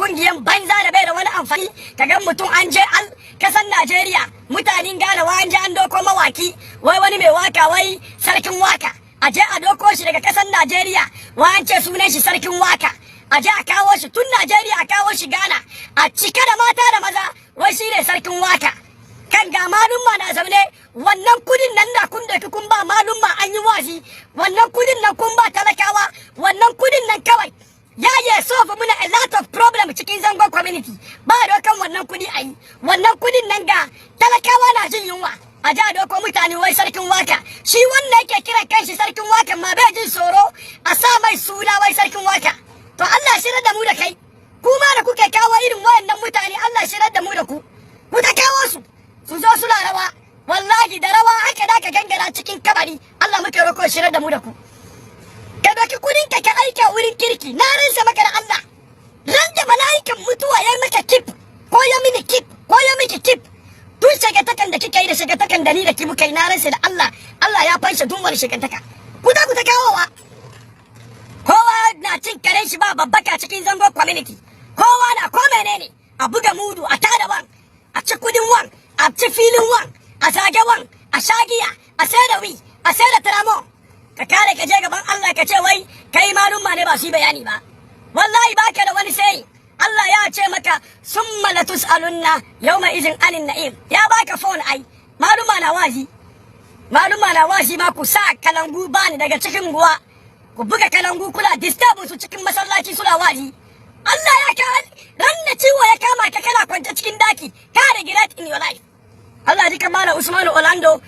kungiyan banza da bai da wani amfani kaga mutum an je kasan Najeriya mutanen Ghana wa an je an doko mawaki wai wani mai waka wai sarkin waka a je a doko shi daga kasan Najeriya wa an ce sunan shi sarkin waka a je a kawo shi tun Najeriya a kawo shi Ghana a cika da mata da maza wai shi ne sarkin waka kan ga malumma na zaune wannan kudin nan da kun da kun ba malumma an yi wazi wannan kudin nan kun ba talakawa wannan kudin nan kawai ya solve muna a lot of problem cikin zangon community ba dokan wannan kudi ayi wannan kudin nan ga talakawa na jin yunwa a ja doko mutane wai sarkin waka shi wannan yake kira kanshi sarkin waka ma bai jin tsoro a sa mai suna wai sarkin waka to Allah shirar da mu da kai kuma da kuke kawo irin wayannan mutane Allah shirar da mu da ku ta kawo su zo suna rawa wallahi da rawa haka da ka gangara cikin kabari Allah muke roko shirar da mu da ku ka doki kudin ka aika wurin kirki na rinsa maka da Allah ran da mala'ikan mutuwa ya maka kip ko ya mini kip ko ya miki kip tun shagatakan da kika yi da shagatakan da ni da ki muka yi na rinsa da Allah ya fanshe duk wani shagataka ku ta kawowa kowa na cin karen shi ba babbaka cikin zango community kowa na ko menene a buga mudu a tada wan a ci kudin wan a ci filin wan a zage wan a shagiya a sai da wi a sai da tramo ka kare ka je gaban Allah ka ce wai kai malumma ne ba su yi bayani ba wallahi baka da wani sai Allah ya ce maka summa latus'alunna yawma idin anin na'im ya baka phone ai malumma na wazi ma ku sa kalangu bani daga cikin guwa ku buga kalangu kula disturb su cikin masallaci suna wazi Allah ya kare ran da ciwo ya kama ka kana kwance cikin daki ka regret in your life Allah dika mala Usman Orlando